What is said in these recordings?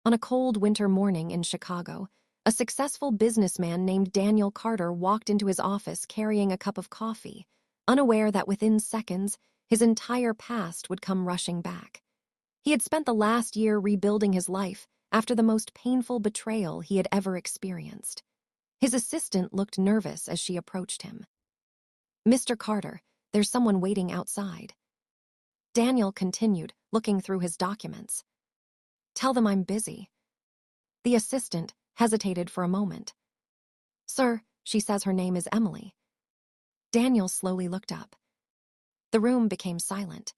On a cold winter morning in Chicago, a successful businessman named Daniel Carter walked into his office carrying a cup of coffee, unaware that within seconds, his entire past would come rushing back. He had spent the last year rebuilding his life after the most painful betrayal he had ever experienced. His assistant looked nervous as she approached him. "Mr. Carter, there's someone waiting outside." Daniel continued, looking through his documents. "Tell them I'm busy." The assistant hesitated for a moment. "Sir, she says her name is Emily." Daniel slowly looked up. The room became silent.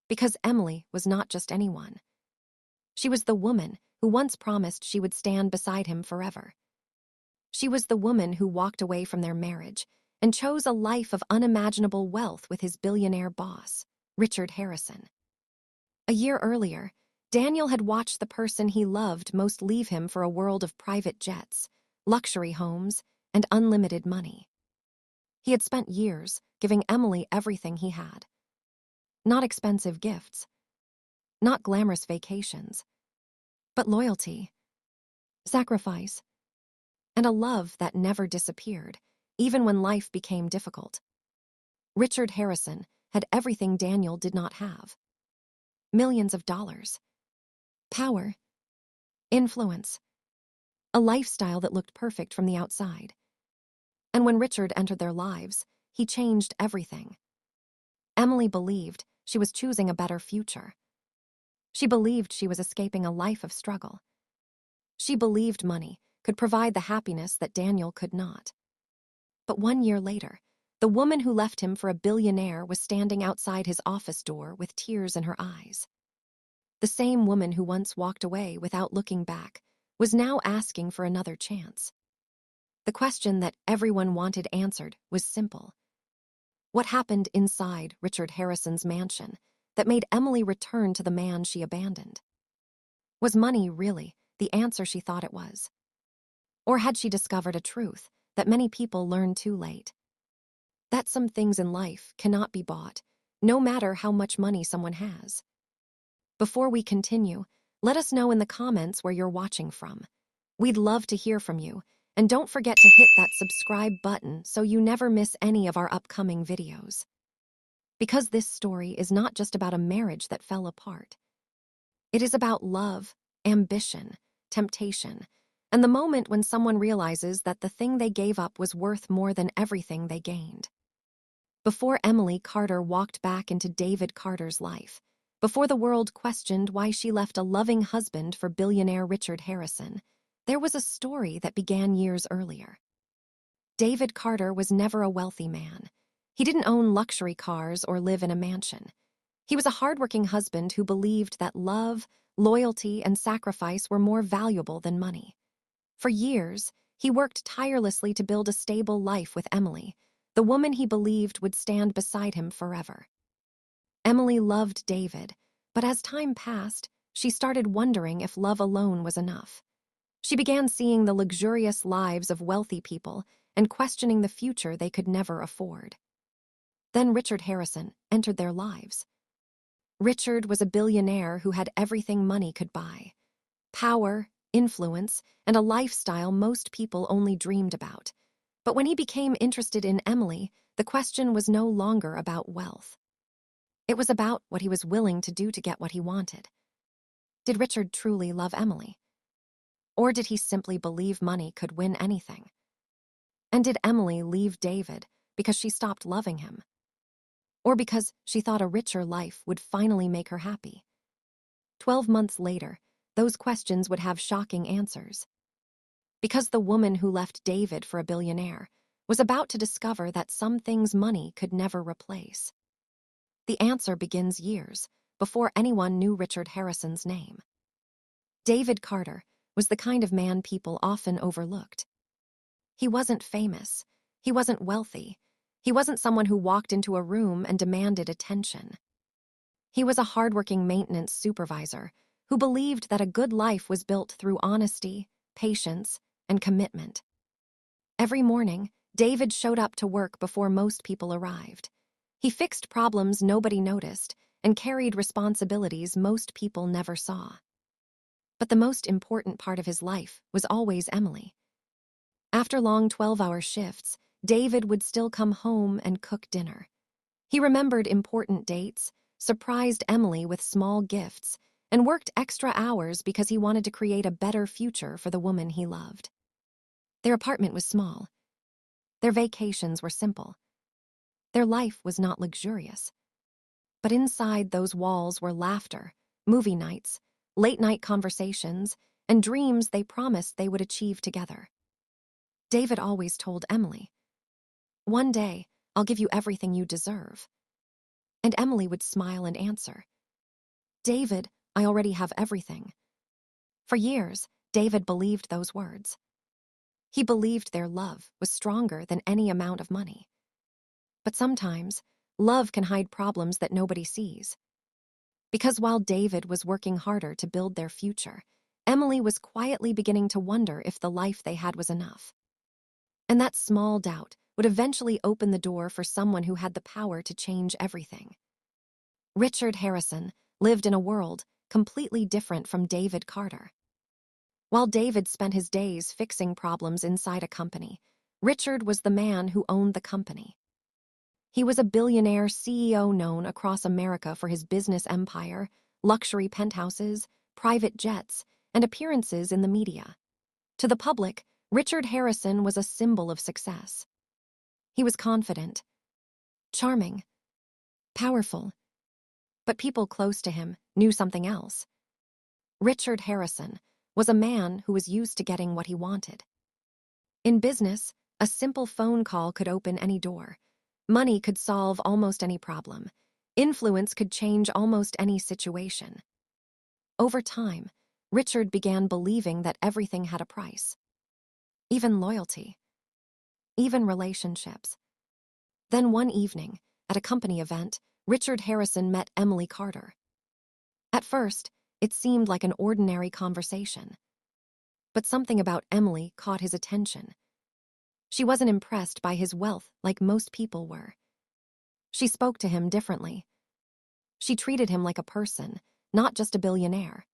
Because Emily was not just anyone. She was the woman who once promised she would stand beside him forever. She was the woman who walked away from their marriage and chose a life of unimaginable wealth with his billionaire boss, Richard Harrison. A year earlier, Daniel had watched the person he loved most leave him for a world of private jets, luxury homes, and unlimited money. He had spent years giving Emily everything he had. Not expensive gifts, not glamorous vacations, but loyalty, sacrifice, and a love that never disappeared, even when life became difficult. Richard Harrison had everything Daniel did not have. Millions of dollars. Power. Influence. A lifestyle that looked perfect from the outside. And when Richard entered their lives, he changed everything. Emily believed she was choosing a better future. She believed she was escaping a life of struggle. She believed money could provide the happiness that Daniel could not. But 1 year later, the woman who left him for a billionaire was standing outside his office door with tears in her eyes. The same woman who once walked away without looking back was now asking for another chance. The question that everyone wanted answered was simple. What happened inside Richard Harrison's mansion that made Emily return to the man she abandoned? Was money really the answer she thought it was? Or had she discovered a truth that many people learn too late? That some things in life cannot be bought, no matter how much money someone has. Before we continue, let us know in the comments where you're watching from. We'd love to hear from you, and don't forget to hit that subscribe button so you never miss any of our upcoming videos. Because this story is not just about a marriage that fell apart. It is about love, ambition, temptation, and the moment when someone realizes that the thing they gave up was worth more than everything they gained. Before Emily Carter walked back into David Carter's life, before the world questioned why she left a loving husband for billionaire Richard Harrison, there was a story that began years earlier. David Carter was never a wealthy man. He didn't own luxury cars or live in a mansion. He was a hardworking husband who believed that love, loyalty, and sacrifice were more valuable than money. For years, he worked tirelessly to build a stable life with Emily, the woman he believed would stand beside him forever. Emily loved David, but as time passed, she started wondering if love alone was enough. She began seeing the luxurious lives of wealthy people and questioning the future they could never afford. Then Richard Harrison entered their lives. Richard was a billionaire who had everything money could buy: power, influence, and a lifestyle most people only dreamed about. But when he became interested in Emily, the question was no longer about wealth. It was about what he was willing to do to get what he wanted. Did Richard truly love Emily? Or did he simply believe money could win anything? And did Emily leave David because she stopped loving him? Or because she thought a richer life would finally make her happy? 12 months later, those questions would have shocking answers. Because the woman who left David for a billionaire was about to discover that some things money could never replace. The answer begins years before anyone knew Richard Harrison's name. David Carter was the kind of man people often overlooked. He wasn't famous. He wasn't wealthy. He wasn't someone who walked into a room and demanded attention. He was a hardworking maintenance supervisor who believed that a good life was built through honesty, patience, and commitment. Every morning, David showed up to work before most people arrived. He fixed problems nobody noticed and carried responsibilities most people never saw. But the most important part of his life was always Emily. After long 12-hour shifts, David would still come home and cook dinner. He remembered important dates, surprised Emily with small gifts, and worked extra hours because he wanted to create a better future for the woman he loved. Their apartment was small. Their vacations were simple. Their life was not luxurious. But inside those walls were laughter, movie nights, late-night conversations, and dreams they promised they would achieve together. David always told Emily, "One day, I'll give you everything you deserve." And Emily would smile and answer, "David, I already have everything." For years, David believed those words. He believed their love was stronger than any amount of money. But sometimes, love can hide problems that nobody sees. Because while David was working harder to build their future, Emily was quietly beginning to wonder if the life they had was enough. And that small doubt would eventually open the door for someone who had the power to change everything. Richard Harrison lived in a world completely different from David Carter. While David spent his days fixing problems inside a company, Richard was the man who owned the company. He was a billionaire CEO known across America for his business empire, luxury penthouses, private jets, and appearances in the media. To the public, Richard Harrison was a symbol of success. He was confident, charming, powerful, but people close to him knew something else. Richard Harrison was a man who was used to getting what he wanted. In business, a simple phone call could open any door. Money could solve almost any problem. Influence could change almost any situation. Over time, Richard began believing that everything had a price. Even loyalty. Even relationships. Then one evening, at a company event, Richard Harrison met Emily Carter. At first, it seemed like an ordinary conversation. But something about Emily caught his attention. She wasn't impressed by his wealth like most people were. She spoke to him differently. She treated him like a person, not just a billionaire.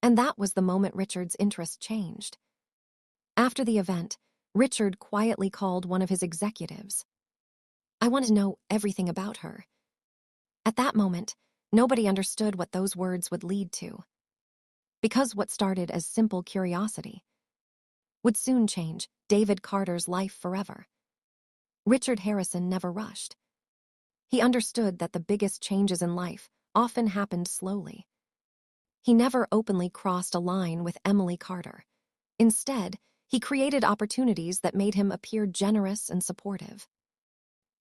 And that was the moment Richard's interest changed. After the event, Richard quietly called one of his executives. "I want to know everything about her." At that moment, nobody understood what those words would lead to. Because what started as simple curiosity would soon change David Carter's life forever. Richard Harrison never rushed. He understood that the biggest changes in life often happened slowly. He never openly crossed a line with Emily Carter. Instead, he created opportunities that made him appear generous and supportive.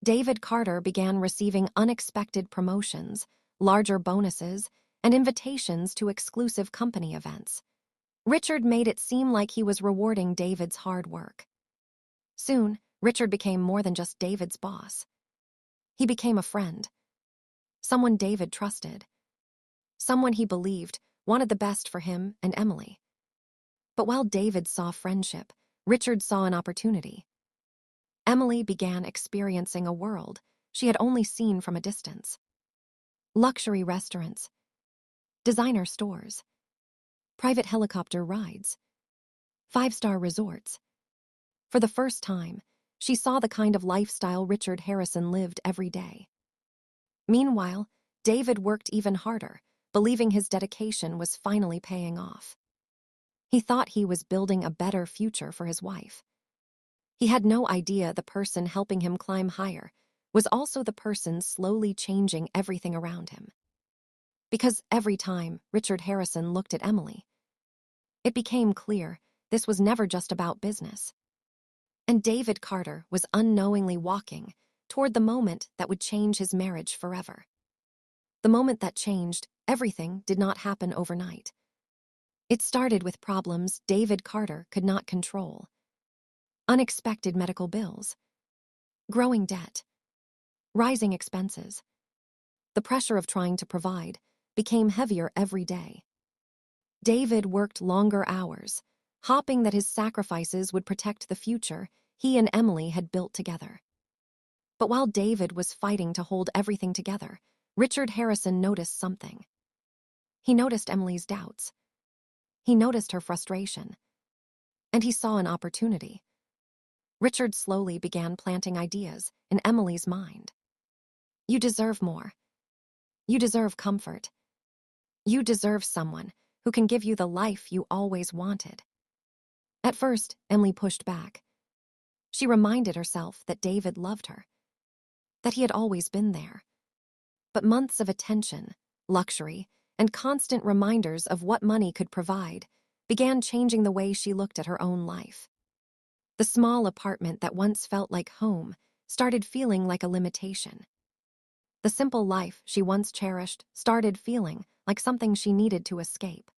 David Carter began receiving unexpected promotions, larger bonuses, and invitations to exclusive company events. Richard made it seem like he was rewarding David's hard work. Soon, Richard became more than just David's boss. He became a friend. Someone David trusted. Someone he believed wanted the best for him and Emily. But while David saw friendship, Richard saw an opportunity. Emily began experiencing a world she had only seen from a distance. Luxury restaurants, designer stores, private helicopter rides, five-star resorts. For the first time, she saw the kind of lifestyle Richard Harrison lived every day. Meanwhile, David worked even harder, believing his dedication was finally paying off. He thought he was building a better future for his wife. He had no idea the person helping him climb higher was also the person slowly changing everything around him. Because every time Richard Harrison looked at Emily, it became clear this was never just about business. And David Carter was unknowingly walking toward the moment that would change his marriage forever. The moment that changed everything did not happen overnight. It started with problems David Carter could not control. Unexpected medical bills, growing debt, rising expenses. The pressure of trying to provide became heavier every day. David worked longer hours, hoping that his sacrifices would protect the future he and Emily had built together. But while David was fighting to hold everything together, Richard Harrison noticed something. He noticed Emily's doubts. He noticed her frustration, and he saw an opportunity. Richard slowly began planting ideas in Emily's mind. You deserve more. You deserve comfort. You deserve someone who can give you the life you always wanted. At first, Emily pushed back. She reminded herself that David loved her, that he had always been there. But months of attention, luxury, and constant reminders of what money could provide began changing the way she looked at her own life. The small apartment that once felt like home started feeling like a limitation. The simple life she once cherished started feeling like something she needed to escape.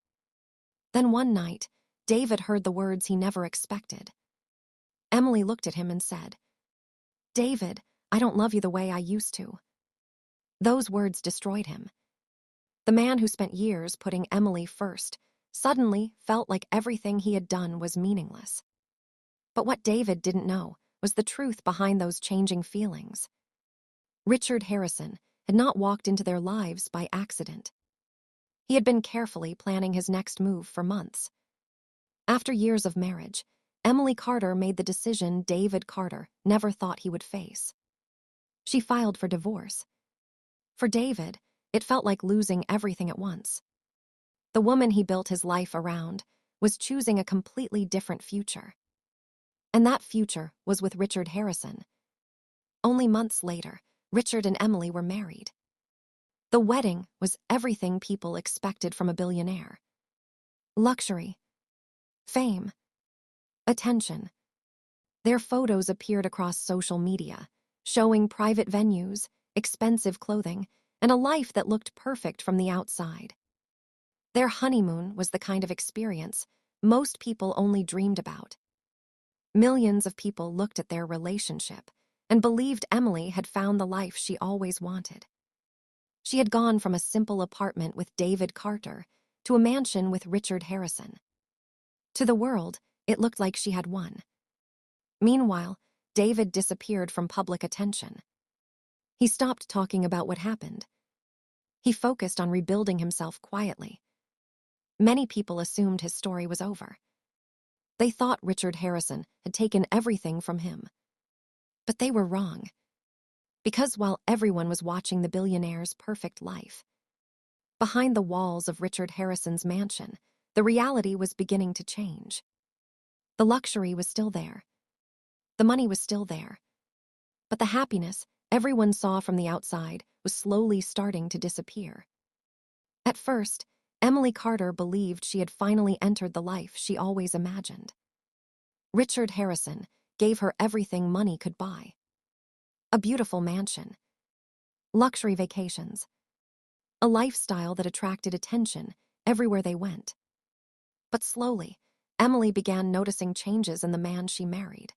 Then one night, David heard the words he never expected. Emily looked at him and said, "David, I don't love you the way I used to." Those words destroyed him. The man who spent years putting Emily first suddenly felt like everything he had done was meaningless. But what David didn't know was the truth behind those changing feelings. Richard Harrison had not walked into their lives by accident. He had been carefully planning his next move for months. After years of marriage, Emily Carter made the decision David Carter never thought he would face. She filed for divorce. For David, it felt like losing everything at once. The woman he built his life around was choosing a completely different future. And that future was with Richard Harrison. Only months later, Richard and Emily were married. The wedding was everything people expected from a billionaire. Luxury, fame, attention. Their photos appeared across social media, showing private venues, expensive clothing, and a life that looked perfect from the outside. Their honeymoon was the kind of experience most people only dreamed about. Millions of people looked at their relationship and believed Emily had found the life she always wanted. She had gone from a simple apartment with David Carter to a mansion with Richard Harrison. To the world, it looked like she had won. Meanwhile, David disappeared from public attention. He stopped talking about what happened. He focused on rebuilding himself quietly. Many people assumed his story was over. They thought Richard Harrison had taken everything from him. But they were wrong. Because while everyone was watching the billionaire's perfect life, behind the walls of Richard Harrison's mansion, the reality was beginning to change. The luxury was still there. The money was still there. But the happiness everyone saw from the outside was slowly starting to disappear. At first, Emily Carter believed she had finally entered the life she always imagined. Richard Harrison gave her everything money could buy. A beautiful mansion, luxury vacations, a lifestyle that attracted attention everywhere they went. But slowly, Emily began noticing changes in the man she married.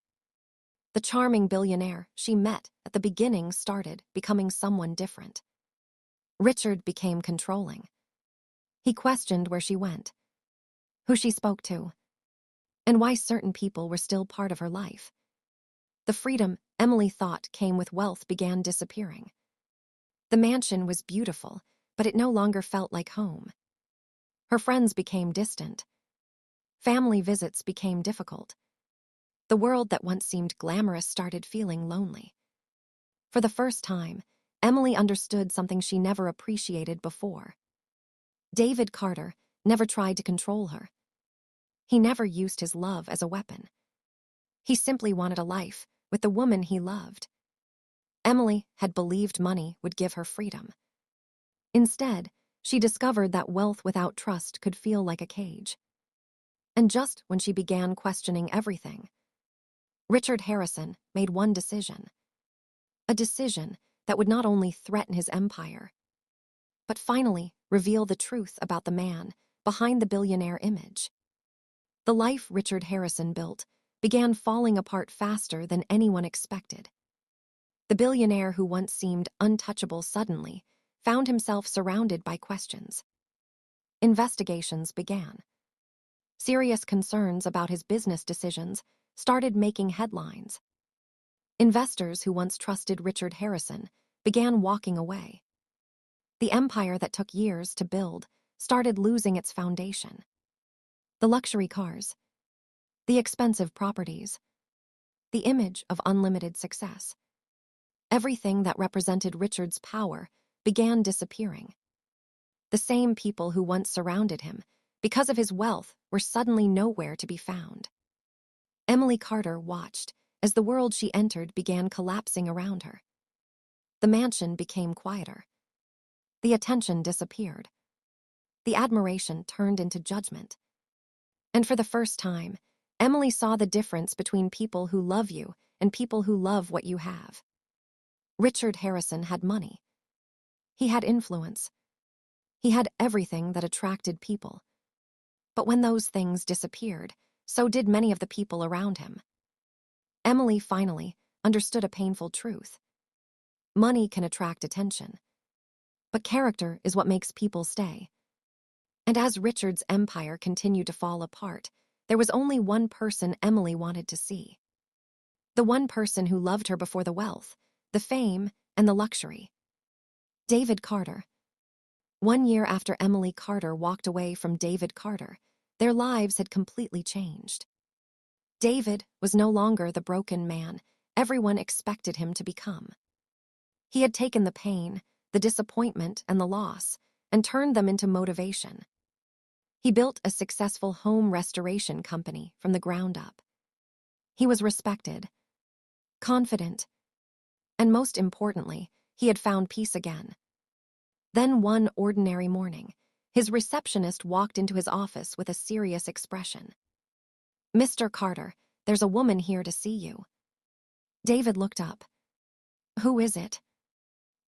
The charming billionaire she met at the beginning started becoming someone different. Richard became controlling. He questioned where she went, who she spoke to, and why certain people were still part of her life. The freedom Emily thought came with wealth began disappearing. The mansion was beautiful, but it no longer felt like home. Her friends became distant. Family visits became difficult. The world that once seemed glamorous started feeling lonely. For the first time, Emily understood something she never appreciated before. David Carter never tried to control her. He never used his love as a weapon. He simply wanted a life with the woman he loved. Emily had believed money would give her freedom. Instead, she discovered that wealth without trust could feel like a cage. And just when she began questioning everything, Richard Harrison made one decision. A decision that would not only threaten his empire, but finally reveal the truth about the man behind the billionaire image. The life Richard Harrison built began falling apart faster than anyone expected. The billionaire who once seemed untouchable suddenly found himself surrounded by questions. Investigations began. Serious concerns about his business decisions started making headlines. Investors who once trusted Richard Harrison began walking away. The empire that took years to build started losing its foundation. The luxury cars, the expensive properties, the image of unlimited success. Everything that represented Richard's power began disappearing. The same people who once surrounded him, because of his wealth, were suddenly nowhere to be found. Emily Carter watched as the world she entered began collapsing around her. The mansion became quieter. The attention disappeared. The admiration turned into judgment. And for the first time, Emily saw the difference between people who love you and people who love what you have. Richard Harrison had money. He had influence. He had everything that attracted people. But when those things disappeared, so did many of the people around him. Emily finally understood a painful truth. Money can attract attention, but character is what makes people stay. And as Richard's empire continued to fall apart, there was only one person Emily wanted to see. The one person who loved her before the wealth, the fame, and the luxury. David Carter. 1 year after Emily Carter walked away from David Carter, their lives had completely changed. David was no longer the broken man everyone expected him to become. He had taken the pain, the disappointment, and the loss, and turned them into motivation. He built a successful home restoration company from the ground up. He was respected, confident, and most importantly, he had found peace again. Then one ordinary morning, his receptionist walked into his office with a serious expression. "Mr. Carter, there's a woman here to see you." David looked up. "Who is it?"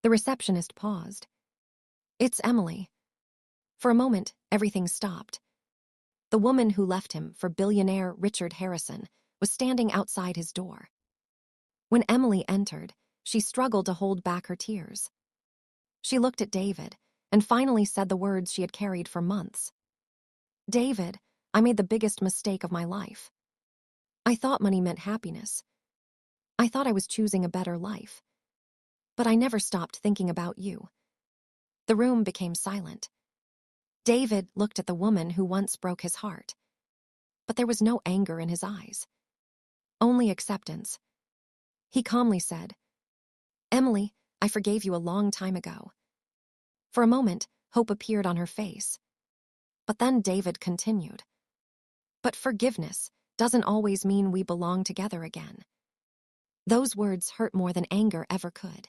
The receptionist paused. "It's Emily." For a moment, everything stopped. The woman who left him for billionaire Richard Harrison was standing outside his door. When Emily entered, she struggled to hold back her tears. She looked at David and finally said the words she had carried for months. "David, I made the biggest mistake of my life. I thought money meant happiness. I thought I was choosing a better life. But I never stopped thinking about you." The room became silent. David looked at the woman who once broke his heart. But there was no anger in his eyes. Only acceptance. He calmly said, "Emily, I forgave you a long time ago." For a moment, hope appeared on her face. But then David continued, "But forgiveness doesn't always mean we belong together again." Those words hurt more than anger ever could.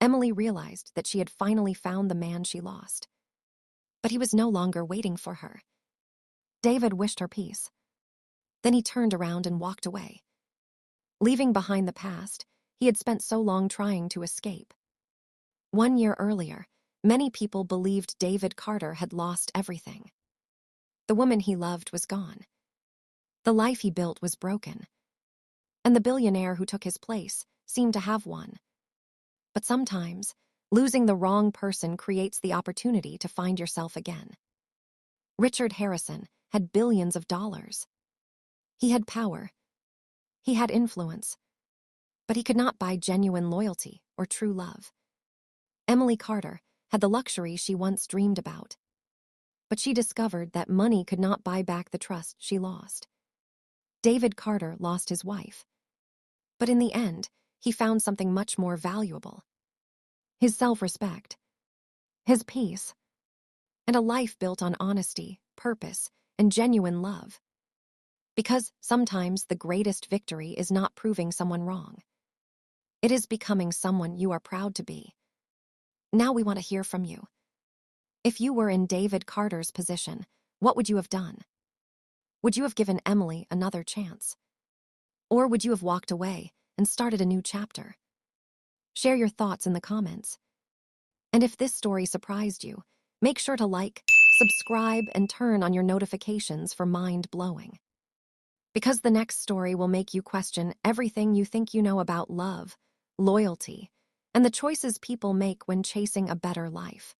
Emily realized that she had finally found the man she lost. But he was no longer waiting for her. David wished her peace. Then he turned around and walked away. Leaving behind the past he had spent so long trying to escape. 1 year earlier, many people believed David Carter had lost everything. The woman he loved was gone. The life he built was broken. And the billionaire who took his place seemed to have won. But sometimes, losing the wrong person creates the opportunity to find yourself again. Richard Harrison had billions of dollars. He had power. He had influence. But he could not buy genuine loyalty or true love. Emily Carter had the luxury she once dreamed about. But she discovered that money could not buy back the trust she lost. David Carter lost his wife. But in the end, he found something much more valuable. His self-respect, his peace, and a life built on honesty, purpose, and genuine love. Because sometimes the greatest victory is not proving someone wrong. It is becoming someone you are proud to be. Now we want to hear from you. If you were in David Carter's position, what would you have done? Would you have given Emily another chance? Or would you have walked away and started a new chapter? Share your thoughts in the comments. And if this story surprised you, make sure to like, subscribe, and turn on your notifications for mind-blowing. Because the next story will make you question everything you think you know about love, loyalty, and the choices people make when chasing a better life.